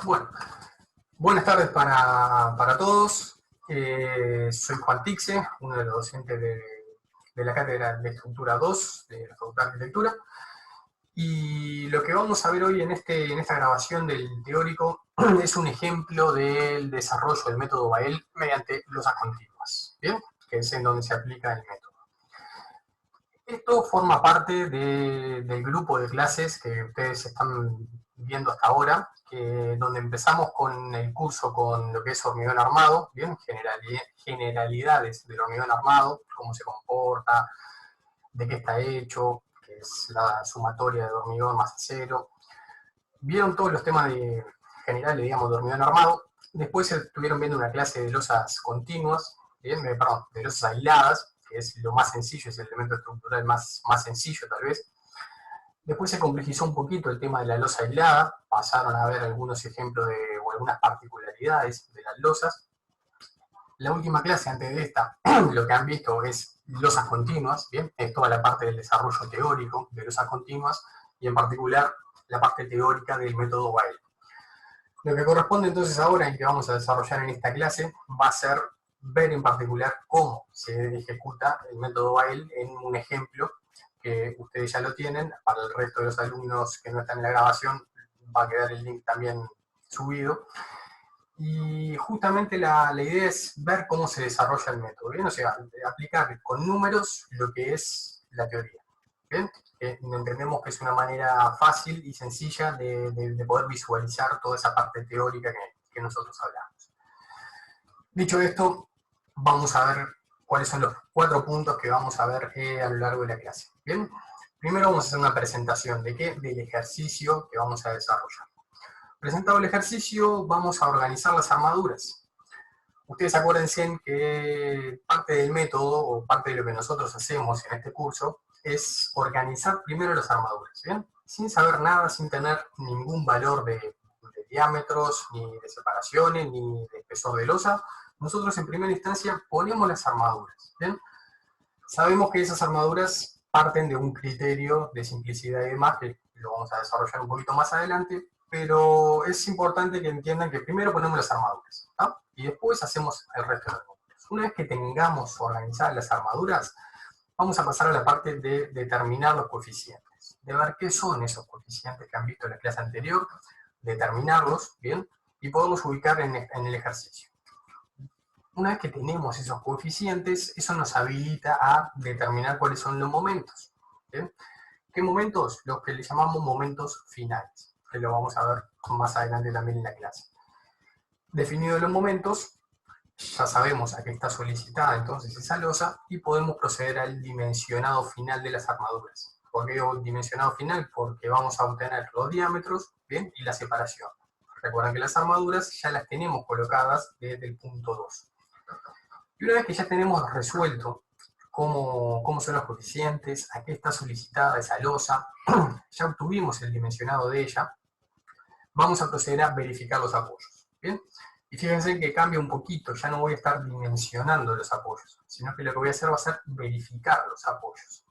Bueno, buenas tardes para todos. Soy Juan Tixe, uno de los docentes de la Cátedra de Estructura 2 de la Facultad de Arquitectura. Y lo que vamos a ver hoy en esta grabación del teórico es un ejemplo del desarrollo del método Bael mediante losas continuas, ¿bien? Que es en donde se aplica el método. Esto forma parte del grupo de clases que ustedes están viendo hasta ahora, donde empezamos con el curso con lo que es hormigón armado, bien, generalidades del hormigón armado, cómo se comporta, de qué está hecho, que es la sumatoria de hormigón más acero. Vieron todos los temas generales, digamos, de hormigón armado. Después estuvieron viendo una clase de losas continuas, bien, perdón, de losas aisladas, que es lo más sencillo, es el elemento estructural más sencillo tal vez. Después se complejizó un poquito el tema de la losa aislada, pasaron a ver algunos ejemplos o algunas particularidades de las losas. La última clase antes de esta, lo que han visto es losas continuas, ¿bien? Es toda la parte del desarrollo teórico de losas continuas, y en particular la parte teórica del método Bael. Lo que corresponde entonces ahora y que vamos a desarrollar en esta clase va a ser ver en particular cómo se ejecuta el método Bael en un ejemplo que ustedes ya lo tienen. Para el resto de los alumnos que no están en la grabación va a quedar el link también subido. Y justamente la idea es ver cómo se desarrolla el método, ¿bien? O sea, aplicar con números lo que es la teoría, ¿bien? Entendemos que es una manera fácil y sencilla de poder visualizar toda esa parte teórica que nosotros hablamos. Dicho esto, vamos a ver cuáles son los 4 puntos que vamos a ver a lo largo de la clase. Bien, primero vamos a hacer una presentación de qué, del ejercicio que vamos a desarrollar. Presentado el ejercicio, vamos a organizar las armaduras. Ustedes acuérdense que parte del método, o parte de lo que nosotros hacemos en este curso, es organizar primero las armaduras, ¿bien? Sin saber nada, sin tener ningún valor de diámetros, ni de separaciones, ni de espesor de losa. Nosotros en primera instancia ponemos las armaduras, ¿bien? Sabemos que esas armaduras parten de un criterio de simplicidad y demás, que lo vamos a desarrollar un poquito más adelante, pero es importante que entiendan que primero ponemos las armaduras, ¿no? Y después hacemos el resto de los números. Una vez que tengamos organizadas las armaduras, vamos a pasar a la parte de determinar los coeficientes, de ver qué son esos coeficientes que han visto en la clase anterior, determinarlos, ¿bien? Y podemos ubicar en el ejercicio. Una vez que tenemos esos coeficientes, eso nos habilita a determinar cuáles son los momentos, ¿bien? ¿Qué momentos? Los que le llamamos momentos finales, que lo vamos a ver más adelante también en la clase. Definidos los momentos, ya sabemos a qué está solicitada entonces esa losa y podemos proceder al dimensionado final de las armaduras. ¿Por qué digo dimensionado final? Porque vamos a obtener los diámetros, ¿bien? Y la separación. Recuerden que las armaduras ya las tenemos colocadas desde el punto 2. Y una vez que ya tenemos resuelto cómo son los coeficientes, a qué está solicitada esa losa, ya obtuvimos el dimensionado de ella, vamos a proceder a verificar los apoyos, ¿bien? Y fíjense que cambia un poquito, ya no voy a estar dimensionando los apoyos, sino que lo que voy a hacer va a ser verificar los apoyos.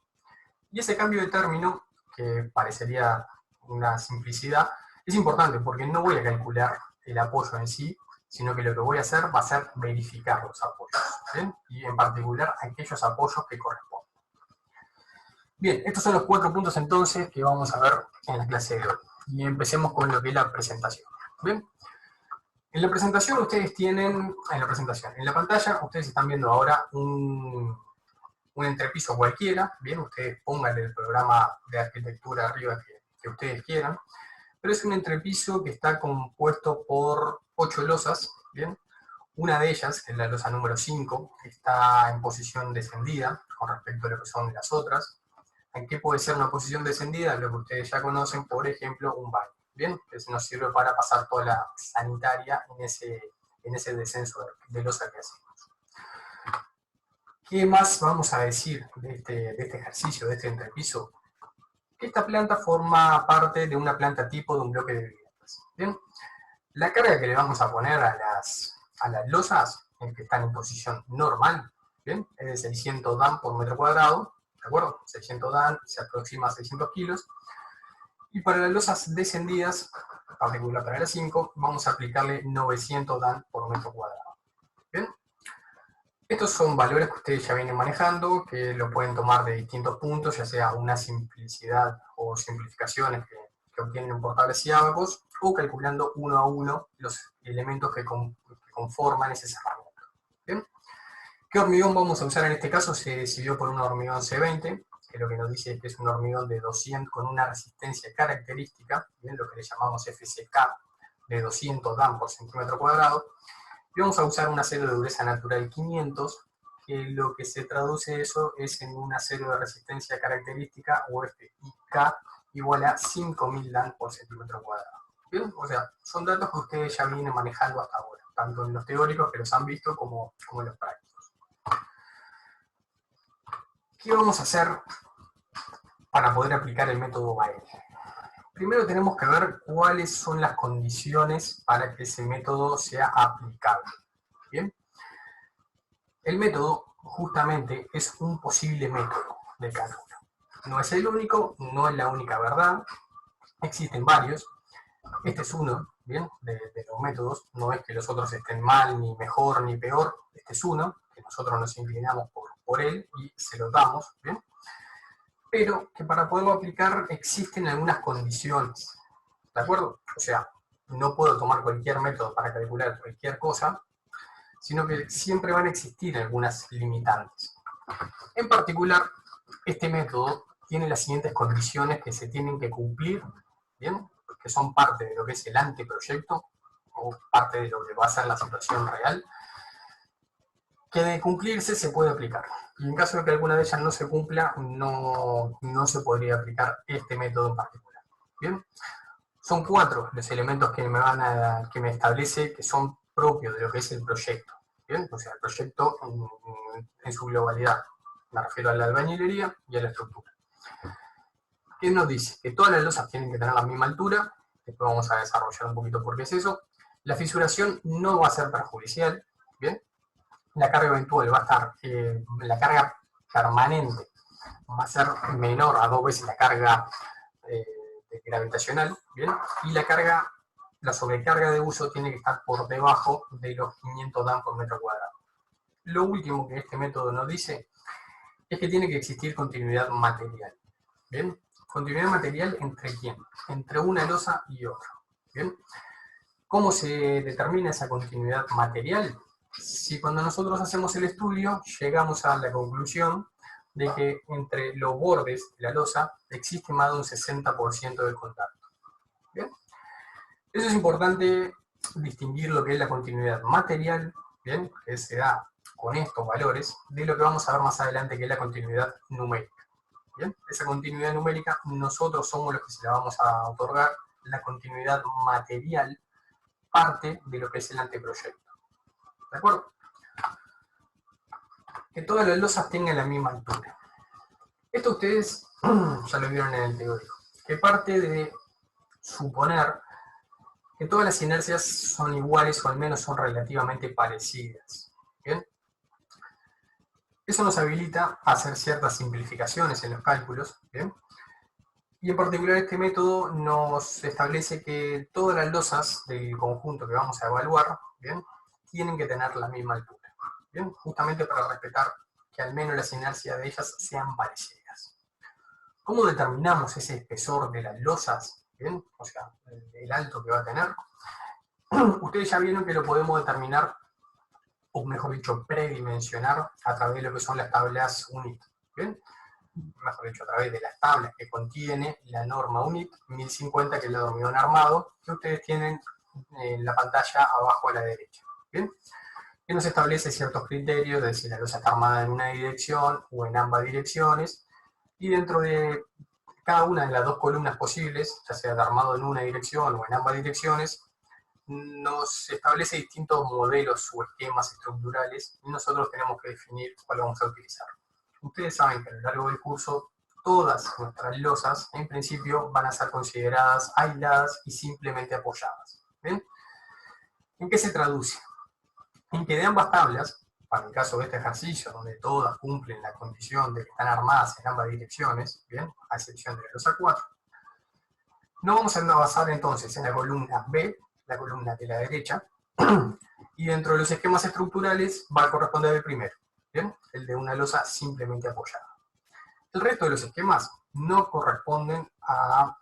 Y ese cambio de término, que parecería una simplicidad, es importante porque no voy a calcular el apoyo en sí, sino que lo que voy a hacer va a ser verificar los apoyos, ¿bien? Y en particular aquellos apoyos que corresponden. Bien, estos son los 4 puntos entonces que vamos a ver en la clase de hoy. Y empecemos con lo que es la presentación. Bien, en la presentación ustedes tienen, en la pantalla ustedes están viendo ahora un entrepiso cualquiera, bien, ustedes pongan el programa de arquitectura arriba que ustedes quieran, pero es un entrepiso que está compuesto por 8 losas, bien, una de ellas, que es la losa número 5, está en posición descendida con respecto a lo que son las otras. ¿En qué puede ser una posición descendida? Lo que ustedes ya conocen, por ejemplo, un baño, bien, que nos sirve para pasar toda la sanitaria en ese descenso de losa que hacemos. ¿Qué más vamos a decir de este ejercicio, de este entrepiso? Que esta planta forma parte de una planta tipo de un bloque de viviendas, ¿bien? La carga que le vamos a poner a las losas, que están en posición normal, ¿bien? Es de 600 Dan por metro cuadrado, ¿de acuerdo? 600 Dan se aproxima a 600 kilos. Y para las losas descendidas particular para la 5, vamos a aplicarle 900 Dan por metro cuadrado. ¿Bien? Estos son valores que ustedes ya vienen manejando, que lo pueden tomar de distintos puntos, ya sea una simplicidad o simplificaciones que obtienen en portables y ábacos, o calculando uno a uno los elementos que conforman ese cerramiento. ¿Bien? ¿Qué hormigón vamos a usar en este caso? Se decidió por un hormigón C20, que lo que nos dice es que es un hormigón de 200 con una resistencia característica, ¿bien? Lo que le llamamos FCK, de 200 Dan por centímetro cuadrado. Y vamos a usar un acero de dureza natural 500, que lo que se traduce eso es en un acero de resistencia característica, o FIK, igual a 5000 Dan por centímetro cuadrado. ¿Bien? O sea, son datos que ustedes ya vienen manejando hasta ahora, tanto en los teóricos que los han visto como en los prácticos. ¿Qué vamos a hacer para poder aplicar el método Bael? Primero tenemos que ver cuáles son las condiciones para que ese método sea aplicable. ¿Bien? El método justamente es un posible método de cálculo. No es el único, no es la única verdad, existen varios. Este es uno, ¿bien? De los métodos, no es que los otros estén mal, ni mejor, ni peor, este es uno, que nosotros nos inclinamos por él y se lo damos, ¿bien? Pero que para poderlo aplicar existen algunas condiciones, ¿de acuerdo? O sea, no puedo tomar cualquier método para calcular cualquier cosa, sino que siempre van a existir algunas limitantes. En particular, este método tiene las siguientes condiciones que se tienen que cumplir, ¿bien? Que son parte de lo que es el anteproyecto, o parte de lo que va a ser la situación real, que de cumplirse se puede aplicar. Y en caso de que alguna de ellas no se cumpla, no se podría aplicar este método en particular. ¿Bien? Son 4 los elementos que me establece que son propios de lo que es el proyecto. ¿Bien? O sea, el proyecto en su globalidad. Me refiero a la albañilería y a la estructura. ¿Qué nos dice? Que todas las losas tienen que tener la misma altura. Después vamos a desarrollar un poquito por qué es eso. La fisuración no va a ser perjudicial. ¿Bien? La carga eventual va a estar, la carga permanente va a ser menor a 2 veces la carga gravitacional, ¿bien? Y la sobrecarga de uso tiene que estar por debajo de los 500 Dan por metro cuadrado. Lo último que este método nos dice es que tiene que existir continuidad material, ¿bien? Continuidad material ¿entre quién? Entre una losa y otra, ¿bien? ¿Cómo se determina esa continuidad material? Si cuando nosotros hacemos el estudio llegamos a la conclusión de que entre los bordes de la losa existe más de un 60% de contacto. ¿Bien? Eso es importante distinguir lo que es la continuidad material, ¿bien? Que se da con estos valores, de lo que vamos a ver más adelante que es la continuidad numérica. ¿Bien? Esa continuidad numérica nosotros somos los que se la vamos a otorgar. La continuidad material parte de lo que es el anteproyecto. ¿De acuerdo? Que todas las losas tengan la misma altura. Esto ustedes ya lo vieron en el teórico, que parte de suponer que todas las inercias son iguales o al menos son relativamente parecidas. ¿Bien? Eso nos habilita a hacer ciertas simplificaciones en los cálculos. ¿Bien? Y en particular este método nos establece que todas las losas del conjunto que vamos a evaluar, ¿bien?, tienen que tener la misma altura. ¿Bien? Justamente para respetar que al menos las inercias de ellas sean parecidas. ¿Cómo determinamos ese espesor de las losas? ¿Bien? O sea, el alto que va a tener. Ustedes ya vieron que lo podemos determinar, o mejor dicho, predimensionar a través de lo que son las tablas UNIT. ¿Bien? Mejor dicho, a través de las tablas que contiene la norma UNIT 1050, que es la de hormigón armado, que ustedes tienen en la pantalla abajo a la derecha. ¿Bien? Que nos establece ciertos criterios de si la losa está armada en una dirección o en ambas direcciones, y dentro de cada una de las dos columnas posibles, ya sea de armado en una dirección o en ambas direcciones, nos establece distintos modelos o esquemas estructurales y nosotros tenemos que definir cuál vamos a utilizar. Ustedes saben que a lo largo del curso todas nuestras losas en principio van a ser consideradas aisladas y simplemente apoyadas. ¿Bien? ¿En qué se traduce? En que de ambas tablas, para el caso de este ejercicio, donde todas cumplen la condición de que están armadas en ambas direcciones, ¿bien?, a excepción de la losa 4, Nos vamos a basar entonces en la columna B, la columna de la derecha, y dentro de los esquemas estructurales va a corresponder el primero, ¿bien? El de una losa simplemente apoyada. El resto de los esquemas no corresponden a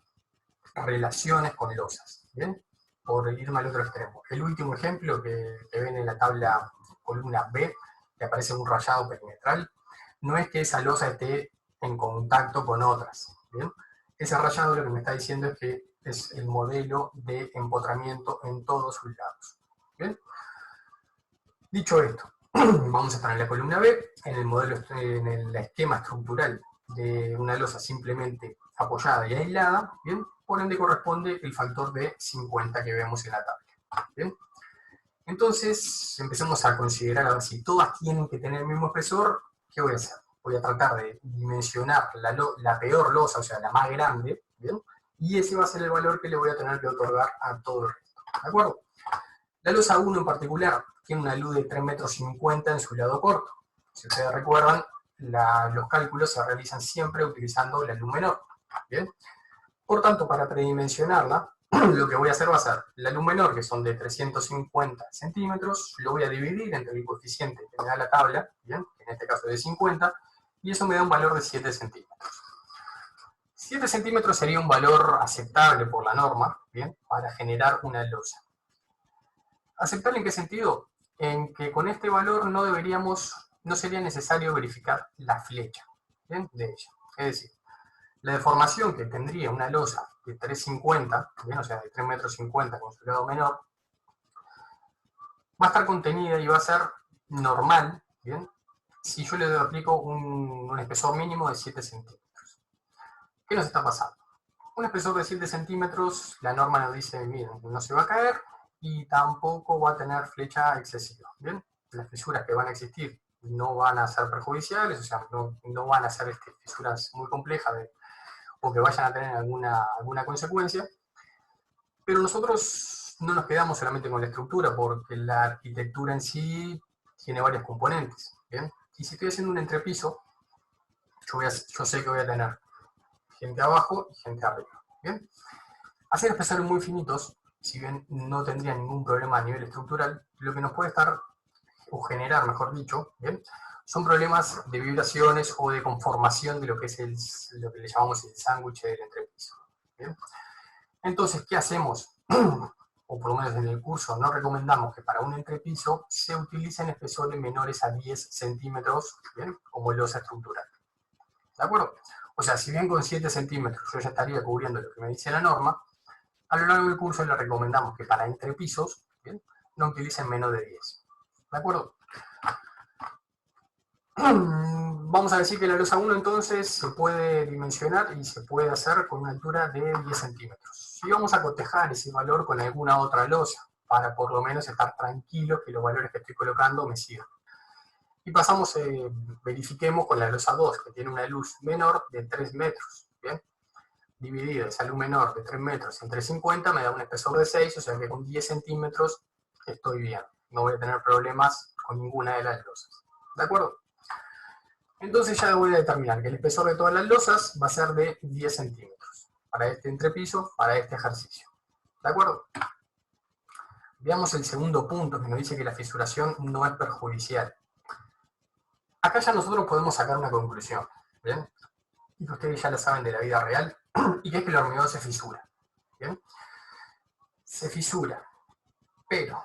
relaciones con losas, ¿bien? Por irme al otro extremo. El último ejemplo que ven en la tabla columna B, que aparece un rayado perimetral, no es que esa losa esté en contacto con otras, ¿bien? Ese rayado lo que me está diciendo es que es el modelo de empotramiento en todos sus lados, ¿bien? Dicho esto, vamos a estar en la columna B, en el modelo, en el esquema estructural de una losa simplemente apoyada y aislada, ¿bien? Por ende corresponde el factor de 50 que vemos en la tabla, ¿bien? Entonces, empecemos a considerar a ver si todas tienen que tener el mismo espesor. ¿Qué voy a hacer? Voy a tratar de dimensionar la peor losa, o sea, la más grande, ¿bien? Y ese va a ser el valor que le voy a tener que otorgar a todo el resto, ¿de acuerdo? La losa 1 en particular tiene una luz de 3,50 metros en su lado corto. Si ustedes recuerdan, los cálculos se realizan siempre utilizando la luz menor, ¿bien? Por tanto, para predimensionarla, lo que voy a hacer va a ser la luz menor, que son de 350 centímetros, lo voy a dividir entre el coeficiente que me da la tabla, ¿bien? En este caso de 50, y eso me da un valor de 7 centímetros. 7 centímetros sería un valor aceptable por la norma, ¿bien? Para generar una losa. ¿Aceptable en qué sentido? En que con este valor no sería necesario verificar la flecha, ¿bien? De ella. Es decir, la deformación que tendría una losa de 3,50, ¿bien? O sea, de 3,50 metros con su lado menor, va a estar contenida y va a ser normal, ¿bien? Si yo le aplico un espesor mínimo de 7 centímetros. ¿Qué nos está pasando? Un espesor de 7 centímetros, la norma nos dice, miren, no se va a caer y tampoco va a tener flecha excesiva, ¿bien? Las fisuras que van a existir no van a ser perjudiciales, o sea, no van a ser fisuras muy complejas o que vayan a tener alguna consecuencia, pero nosotros no nos quedamos solamente con la estructura, porque la arquitectura en sí tiene varios componentes, ¿bien? Y si estoy haciendo un entrepiso, yo sé que voy a tener gente abajo y gente arriba, ¿bien? Hacer espesores muy finitos, si bien no tendría ningún problema a nivel estructural, lo que nos puede estar, o generar, mejor dicho, ¿bien? Son problemas de vibraciones o de conformación de lo que es lo que le llamamos el sándwich del entrepiso, ¿bien? Entonces, ¿qué hacemos? O por lo menos en el curso no recomendamos que para un entrepiso se utilicen espesores menores a 10 centímetros, ¿bien? Como losa estructural, ¿de acuerdo? O sea, si bien con 7 centímetros yo ya estaría cubriendo lo que me dice la norma, a lo largo del curso le recomendamos que para entrepisos, ¿bien? No utilicen menos de 10, ¿de acuerdo? Vamos a decir que la losa 1 entonces se puede dimensionar y se puede hacer con una altura de 10 centímetros. Y vamos a cotejar ese valor con alguna otra losa, para por lo menos estar tranquilos que los valores que estoy colocando me sirvan. Y pasamos, verifiquemos con la losa 2, que tiene una luz menor de 3 metros, ¿bien? Dividida esa luz menor de 3 metros entre 50 me da un espesor de 6, o sea que con 10 centímetros estoy bien. No voy a tener problemas con ninguna de las losas, ¿de acuerdo? Entonces ya voy a determinar que el espesor de todas las losas va a ser de 10 centímetros para este entrepiso, para este ejercicio. ¿De acuerdo? Veamos el segundo punto que nos dice que la fisuración no es perjudicial. Acá ya nosotros podemos sacar una conclusión, ¿bien? Y que ustedes ya la saben de la vida real, y que es que el hormigón se fisura, ¿bien? Se fisura, pero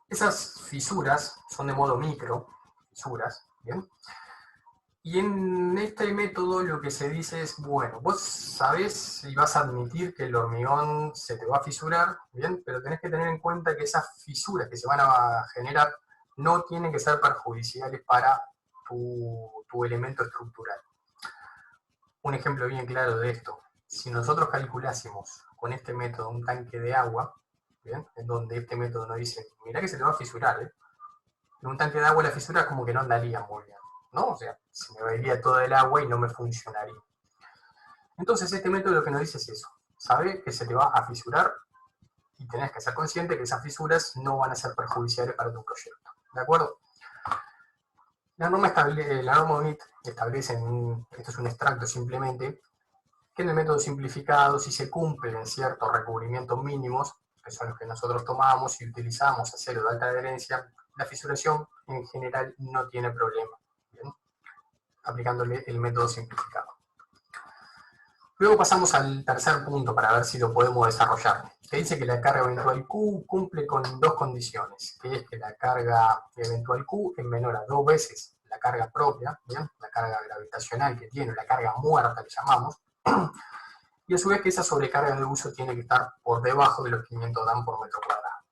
esas fisuras son de modo micro, fisuras, ¿bien? Y en este método lo que se dice es, bueno, vos sabés y vas a admitir que el hormigón se te va a fisurar, ¿bien? Pero tenés que tener en cuenta que esas fisuras que se van a generar no tienen que ser perjudiciales para tu elemento estructural. Un ejemplo bien claro de esto, si nosotros calculásemos con este método un tanque de agua, ¿bien? En donde este método nos dice, mirá que se te va a fisurar, ¿eh? En un tanque de agua la fisura como que no andaría muy bien, ¿no? O sea, se me iría todo el agua y no me funcionaría. Entonces este método lo que nos dice es eso, sabe que se te va a fisurar y tenés que ser consciente que esas fisuras no van a ser perjudiciales para tu proyecto, ¿de acuerdo? La norma UNIT establece, esto es un extracto simplemente, que en el método simplificado, si se cumplen ciertos recubrimientos mínimos, que son los que nosotros tomamos y utilizamos acero de alta adherencia, la fisuración en general no tiene problema, ¿bien? Aplicándole el método simplificado. Luego pasamos al tercer punto para ver si lo podemos desarrollar, que dice que la carga eventual Q cumple con dos condiciones, que es que la carga eventual Q es menor a 2 veces la carga propia, ¿bien? La carga gravitacional que tiene, la carga muerta que llamamos, y a su vez que esa sobrecarga de uso tiene que estar por debajo de los 500 Dan por metro cuadrado.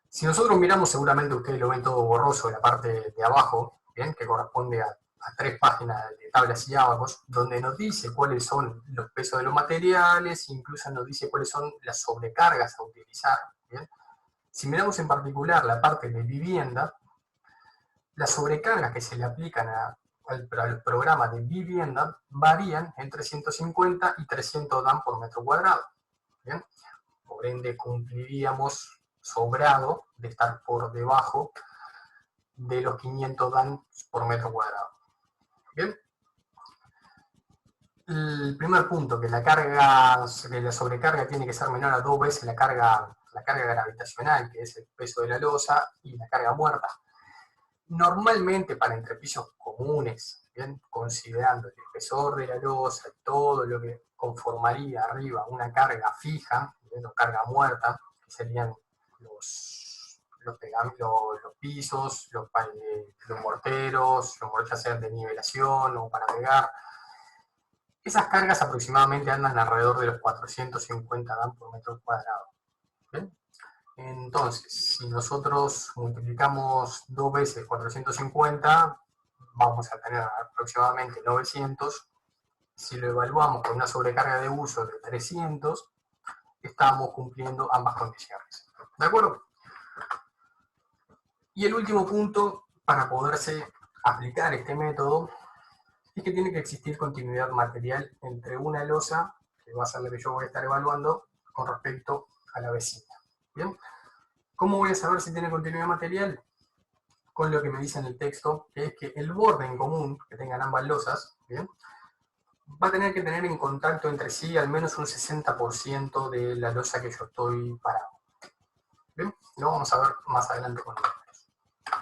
Si nosotros miramos, seguramente ustedes lo ven todo borroso en la parte de abajo, ¿bien? Que corresponde a 3 páginas de tablas y ábacos, donde nos dice cuáles son los pesos de los materiales, incluso nos dice cuáles son las sobrecargas a utilizar, ¿bien? Si miramos en particular la parte de vivienda, las sobrecargas que se le aplican al programa de vivienda varían entre 150 y 300 Dan por metro cuadrado, ¿bien? Por ende cumpliríamos sobrado de estar por debajo de los 500 Dan por metro cuadrado. Bien. El primer punto, que la sobrecarga tiene que ser menor a 2 veces la carga gravitacional, que es el peso de la losa, y la carga muerta. Normalmente para entrepisos comunes, ¿bien? Considerando el espesor de la losa y todo lo que conformaría arriba una carga fija, ¿bien? O carga muerta, que serían los pisos, los morteros, ya sean de nivelación o para pegar. Esas cargas aproximadamente andan alrededor de los 450 Dan por metro cuadrado. ¿Bien? Entonces, si nosotros multiplicamos 2 veces 450, vamos a tener aproximadamente 900. Si lo evaluamos con una sobrecarga de uso de 300, estamos cumpliendo ambas condiciones. ¿De acuerdo? Y el último punto para poderse aplicar este método es que tiene que existir continuidad material entre una losa, que va a ser la que yo voy a estar evaluando, con respecto a la vecina. ¿Bien? ¿Cómo voy a saber si tiene continuidad material? Con lo que me dice en el texto, que es que el borde en común que tengan ambas losas, ¿bien? Va a tener que tener en contacto entre sí al menos un 60% de la losa que yo estoy parado. ¿Bien? Lo vamos a ver más adelante con números. ¿A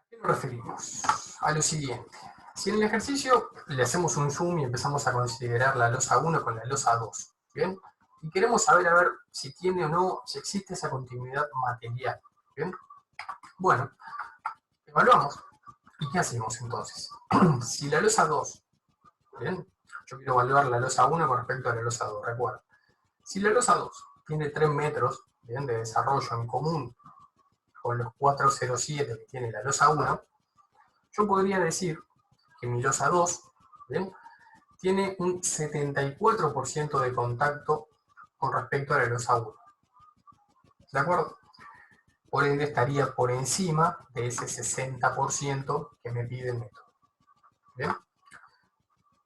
qué nos referimos? A lo siguiente. Si en el ejercicio le hacemos un zoom y empezamos a considerar la losa 1 con la losa 2, ¿bien? Y queremos saber a ver si tiene o no, si existe esa continuidad material, ¿bien? Bueno, evaluamos. ¿Y qué hacemos entonces? Si la losa 2, ¿bien? Yo quiero evaluar la losa 1 con respecto a la losa 2, recuerda. Si la losa 2 tiene 3 metros, ¿bien? De desarrollo en común con los 407 que tiene la losa 1, yo podría decir que mi losa 2, ¿bien? Tiene un 74% de contacto con respecto a la losa 1. ¿De acuerdo? Por ende estaría por encima de ese 60% que me pide el método. ¿Bien?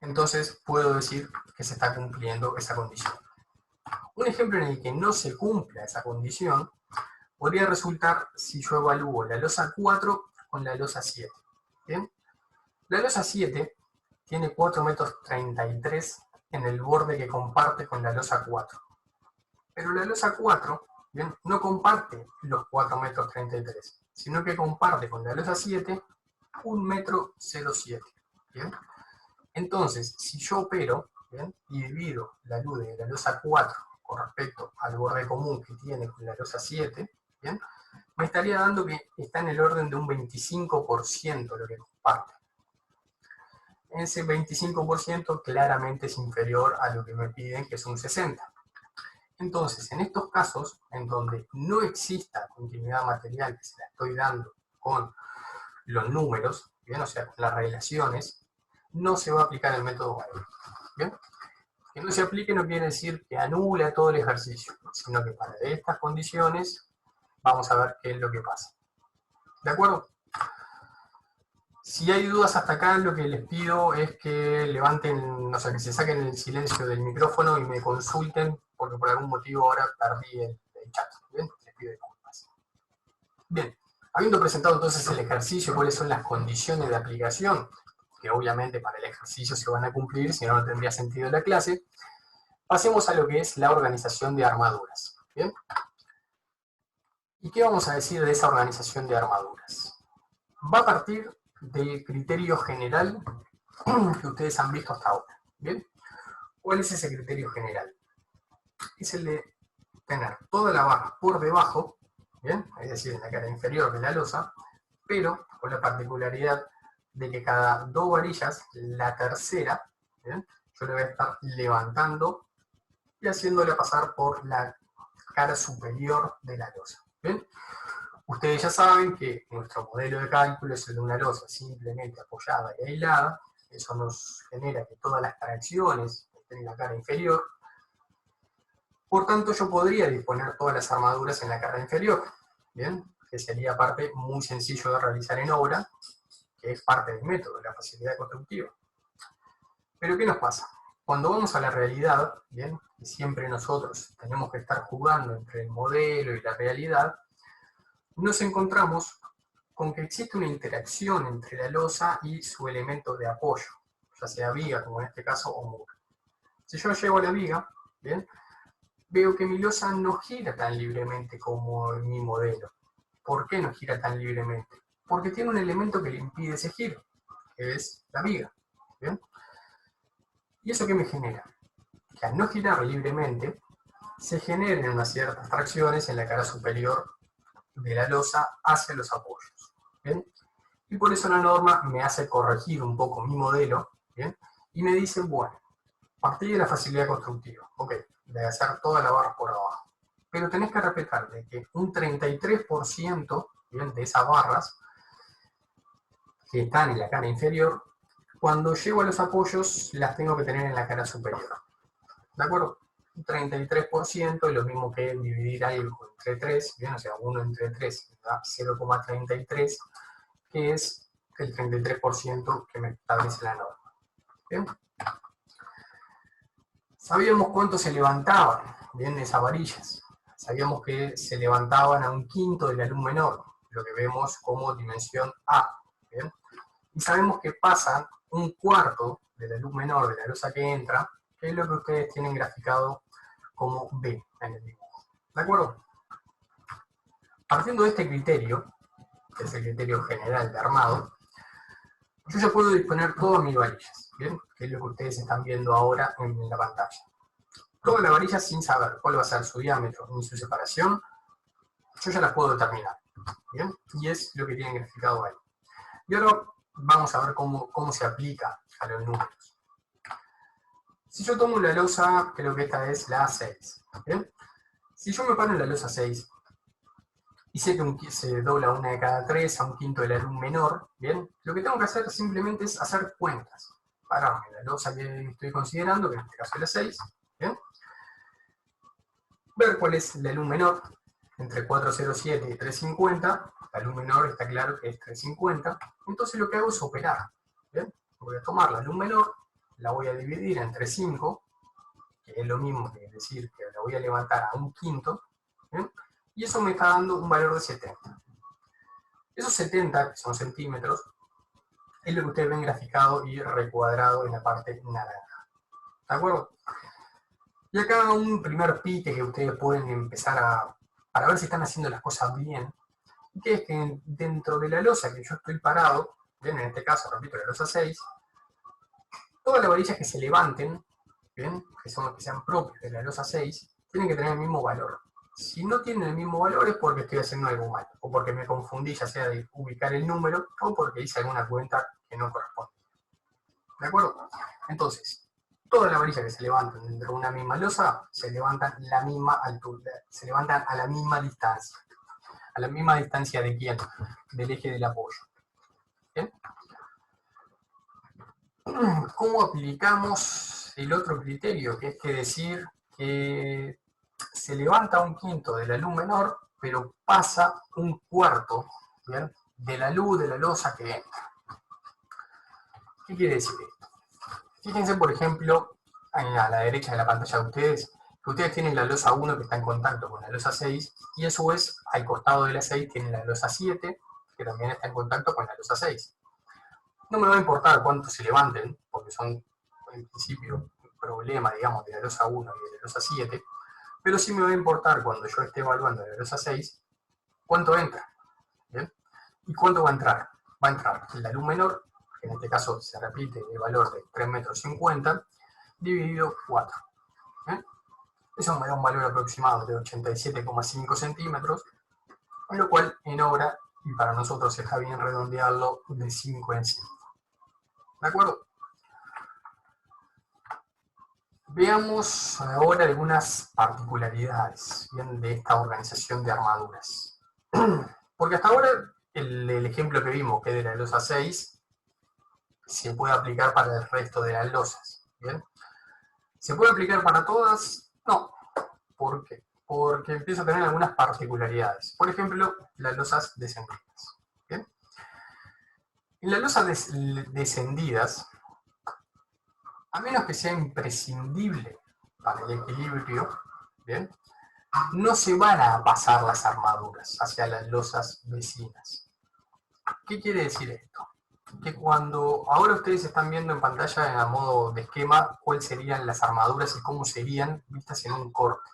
Entonces puedo decir que se está cumpliendo esa condición. Un ejemplo en el que no se cumpla esa condición podría resultar si yo evalúo la losa 4 con la losa 7. ¿Bien? La losa 7 tiene 4,33 metros en el borde que comparte con la losa 4. Pero la losa 4, ¿bien? No comparte los 4,33 metros, sino que comparte con la losa 7 1,07 metros. ¿Bien? Entonces, si yo opero, ¿bien? Y divido la luz de la losa 4 con respecto al borde común que tiene con la losa 7, ¿bien? Me estaría dando que está en el orden de un 25% lo que comparte. Ese 25% claramente es inferior a lo que me piden, que es un 60%. Entonces, en estos casos, en donde no exista continuidad material, que se la estoy dando con los números, ¿bien? O sea, con las relaciones, no se va a aplicar el método Weyl. ¿Bien? Que no se aplique no quiere decir que anula todo el ejercicio, sino que para estas condiciones vamos a ver qué es lo que pasa. ¿De acuerdo? Si hay dudas hasta acá, lo que les pido es que levanten, o sea, que se saquen el silencio del micrófono y me consulten, porque por algún motivo ahora perdí el chat. ¿Bien? Les pido disculpas. Bien, habiendo presentado entonces el ejercicio, cuáles son las condiciones de aplicación, que obviamente para el ejercicio se van a cumplir, si no, no tendría sentido la clase, pasemos a lo que es la organización de armaduras. ¿Bien? ¿Y qué vamos a decir de esa organización de armaduras? Va a partir del criterio general que ustedes han visto hasta ahora. ¿Bien? ¿Cuál es ese criterio general? Es el de tener toda la barra por debajo, ¿bien? Es decir, en la cara inferior de la losa, pero con la particularidad de que cada 2 varillas, la tercera, ¿bien? Yo le voy a estar levantando y haciéndole pasar por la cara superior de la losa. ¿Bien? Ustedes ya saben que nuestro modelo de cálculo es el de una losa simplemente apoyada y aislada. Eso nos genera que todas las tracciones estén en la cara inferior. Por tanto, yo podría disponer todas las armaduras en la cara inferior, ¿bien? Que sería parte muy sencillo de realizar en obra, que es parte del método, de la facilidad constructiva. Pero ¿qué nos pasa? Cuando vamos a la realidad, ¿bien? Y siempre nosotros tenemos que estar jugando entre el modelo y la realidad, nos encontramos con que existe una interacción entre la losa y su elemento de apoyo, ya sea viga, como en este caso, o muro. Si yo llevo la viga, ¿bien? Veo que mi losa no gira tan libremente como en mi modelo. ¿Por qué no gira tan libremente? Porque tiene un elemento que le impide ese giro, que es la viga. ¿Bien? ¿Y eso qué me genera? Que al no girar libremente, se generen unas ciertas tracciones en la cara superior de la losa hacia los apoyos. ¿Bien? Y por eso la norma me hace corregir un poco mi modelo, ¿bien? Y me dice, bueno, a partir de la facilidad constructiva, ok, de hacer toda la barra por abajo. Pero tenés que respetar de que un 33%, ¿bien?, de esas barras que están en la cara inferior, cuando llego a los apoyos las tengo que tener en la cara superior. ¿De acuerdo? Un 33% es lo mismo que dividir algo entre 3, ¿bien? O sea, 1 entre 3 da 0,33, que es el 33% que me establece la norma. ¿Bien? Sabíamos cuánto se levantaban, bien, esas varillas. Sabíamos que se levantaban a 1/5 de la luz menor, lo que vemos como dimensión A. ¿Bien? Y sabemos que pasan 1/4 de la luz menor de la losa que entra, que es lo que ustedes tienen graficado como B en el dibujo. ¿De acuerdo? Partiendo de este criterio, que es el criterio general de armado, yo ya puedo disponer todas mis varillas, ¿bien? Que es lo que ustedes están viendo ahora en la pantalla. Toda la varilla sin saber cuál va a ser su diámetro ni su separación, yo ya las puedo determinar, ¿bien? Y es lo que tienen graficado ahí. Y ahora vamos a ver cómo se aplica a los números. Si yo tomo la losa, creo que esta es la 6, ¿bien? Si yo me paro en la losa 6, y sé que se dobla una de cada 3 a 1/5 de la luz menor, ¿bien? Lo que tengo que hacer simplemente es hacer cuentas. Pararme en la losa que estoy considerando, que en este caso es la 6, ¿bien? Ver cuál es la luz menor, entre 407 y 350, la luz menor está claro que es 350, entonces lo que hago es operar, ¿bien? Voy a tomar la luz menor, la voy a dividir entre 5, que es lo mismo que decir que la voy a levantar a 1/5, ¿bien? Y eso me está dando un valor de 70. Esos 70, que son centímetros, es lo que ustedes ven graficado y recuadrado en la parte naranja. ¿De acuerdo? Y acá un primer pique que ustedes pueden empezar para ver si están haciendo las cosas bien, que es que dentro de la losa que yo estoy parado, bien, en este caso, repito, la losa 6, todas las varillas que se levanten, bien, que sean propias de la losa 6, tienen que tener el mismo valor. Si no tienen el mismo valor es porque estoy haciendo algo mal, o porque me confundí ya sea de ubicar el número, o porque hice alguna cuenta que no corresponde. ¿De acuerdo? Entonces, todas las varillas que se levantan dentro de una misma losa se levantan a la misma altura, se levantan a la misma distancia. ¿A la misma distancia de quién? Del eje del apoyo. ¿Bien? ¿Cómo aplicamos el otro criterio? Que es que decir que se levanta 1/5 de la luz menor, pero pasa 1/4, ¿bien?, de la luz de la losa que entra. ¿Qué quiere decir esto? Fíjense, por ejemplo, a la derecha de la pantalla de ustedes, que ustedes tienen la losa 1 que está en contacto con la losa 6, y eso es, al costado de la 6 tienen la losa 7, que también está en contacto con la losa 6. No me va a importar cuánto se levanten, porque son, en principio, un problema, digamos, de la losa 1 y de la losa 7, pero sí me va a importar cuando yo esté evaluando la losa 6, cuánto entra, ¿bien? ¿Y cuánto va a entrar? Va a entrar la luz menor, que en este caso se repite el valor de 3,50 m, dividido 4. ¿Bien? Eso me da un valor aproximado de 87,5 centímetros, con lo cual en hora, y para nosotros está bien redondearlo, de 5 en 5. ¿De acuerdo? Veamos ahora algunas particularidades, ¿bien?, de esta organización de armaduras. Porque hasta ahora el ejemplo que vimos, que es de la losa 6, se puede aplicar para el resto de las losas. ¿Bien? ¿Se puede aplicar para todas? No. ¿Por qué? Porque empieza a tener algunas particularidades. Por ejemplo, las losas descendidas. ¿Bien? En las losas descendidas, a menos que sea imprescindible para el equilibrio, ¿bien?, no se van a pasar las armaduras hacia las losas vecinas. ¿Qué quiere decir esto? Que cuando ahora ustedes están viendo en pantalla a modo de esquema cuáles serían las armaduras y cómo serían vistas en un corte.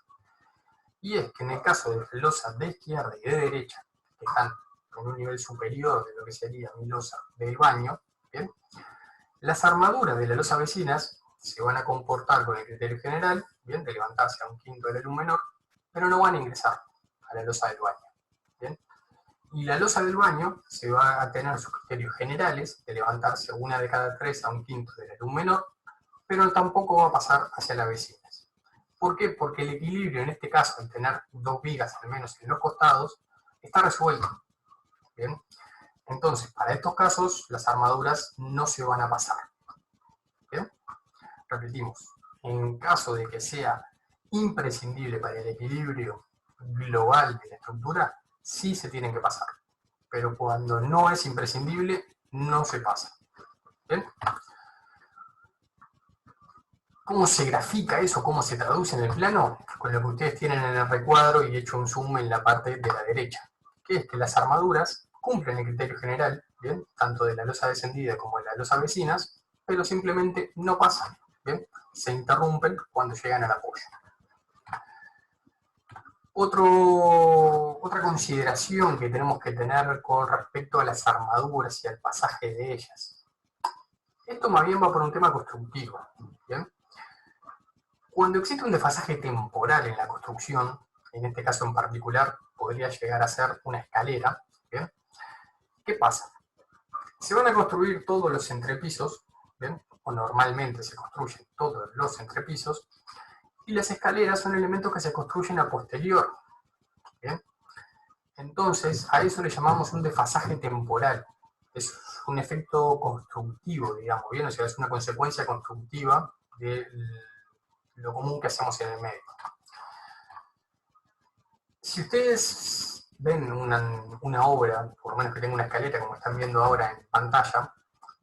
Y es que en el caso de las losas de izquierda y de derecha, que están en un nivel superior de lo que sería mi losa del baño, ¿bien?, las armaduras de las losas vecinas se van a comportar con el criterio general, ¿bien?, de levantarse a un quinto de la luz menor, pero no van a ingresar a la losa del baño. ¿Bien? Y la losa del baño se va a tener sus criterios generales, de levantarse una de cada 3 a un quinto de la luz menor, pero tampoco va a pasar hacia las vecinas. ¿Por qué? Porque el equilibrio en este caso, en tener 2 vigas al menos en los costados, está resuelto. ¿Bien? Entonces, para estos casos, las armaduras no se van a pasar. ¿Bien? Repetimos, en caso de que sea imprescindible para el equilibrio global de la estructura, sí se tienen que pasar. Pero cuando no es imprescindible, no se pasa. ¿Bien? ¿Cómo se grafica eso? ¿Cómo se traduce en el plano? Con lo que ustedes tienen en el recuadro y he hecho un zoom en la parte de la derecha. Que es que las armaduras cumplen el criterio general, ¿bien?, tanto de la losa descendida como de las losas vecinas, pero simplemente no pasan, ¿bien? Se interrumpen cuando llegan al apoyo. Otra consideración que tenemos que tener con respecto a las armaduras y al pasaje de ellas. Esto más bien va por un tema constructivo, ¿bien? Cuando existe un desfasaje temporal en la construcción, en este caso en particular podría llegar a ser una escalera, ¿bien?, ¿qué pasa? Se van a construir todos los entrepisos, ¿bien?, o normalmente se construyen todos los entrepisos, y las escaleras son elementos que se construyen a posterior. ¿Bien? Entonces, a eso le llamamos un desfasaje temporal. Es un efecto constructivo, digamos, ¿bien? O sea, es una consecuencia constructiva de lo común que hacemos en el medio. Si ustedes ven una obra, por lo menos que tenga una escalera, como están viendo ahora en pantalla,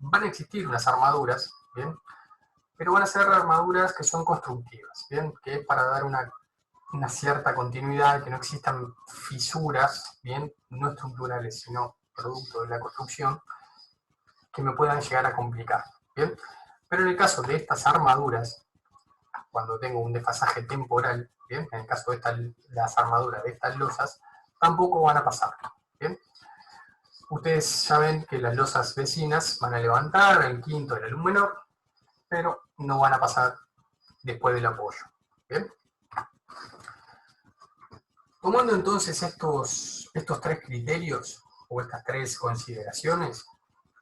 van a existir unas armaduras, ¿bien?, pero van a ser armaduras que son constructivas, ¿bien?, que es para dar una cierta continuidad, que no existan fisuras, bien, no estructurales, sino producto de la construcción, que me puedan llegar a complicar, ¿bien? Pero en el caso de estas armaduras, cuando tengo un desfasaje temporal, ¿bien?, en el caso de las armaduras de estas losas, tampoco van a pasar, ¿bien? Ustedes ya ven que las losas vecinas van a levantar el quinto de la luz menor, pero no van a pasar después del apoyo, ¿bien? Tomando entonces estos 3 criterios, o estas 3 consideraciones,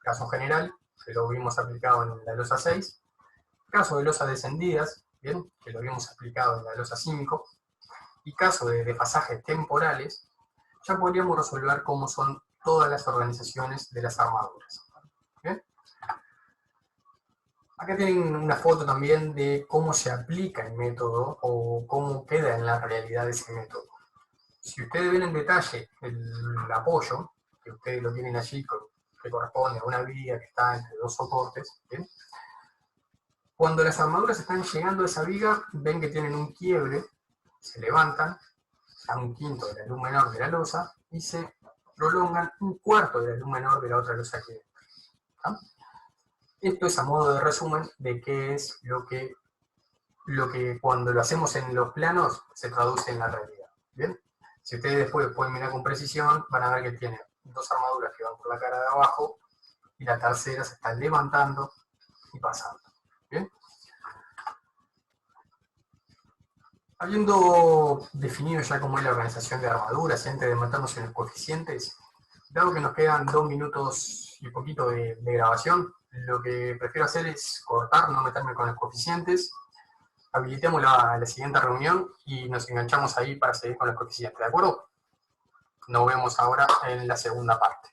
caso general, que lo vimos aplicado en la losa 6, caso de losas descendidas, ¿bien?, que lo vimos aplicado en la losa 5, y caso de desfasajes temporales, ya podríamos resolver cómo son todas las organizaciones de las armaduras. ¿Bien? Acá tienen una foto también de cómo se aplica el método o cómo queda en la realidad ese método. Si ustedes ven en detalle el apoyo, que ustedes lo tienen allí, que corresponde a una viga que está entre 2 soportes, ¿bien?, cuando las armaduras están llegando a esa viga, ven que tienen un quiebre, se levantan a un quinto de la luz menor de la losa y se prolongan un cuarto de la luz menor de la otra losa que entra. Esto es a modo de resumen de qué es lo que cuando lo hacemos en los planos se traduce en la realidad. ¿Bien? Si ustedes después pueden mirar con precisión, van a ver que tiene dos armaduras que van por la cara de abajo y la tercera se está levantando y pasando. ¿Bien? Habiendo definido ya cómo es la organización de armaduras y antes de meternos en los coeficientes, dado que nos quedan 2 minutos y poquito de grabación, lo que prefiero hacer es cortar, no meterme con los coeficientes. Habilitemos la siguiente reunión y nos enganchamos ahí para seguir con los coeficientes, ¿de acuerdo? Nos vemos ahora en la segunda parte.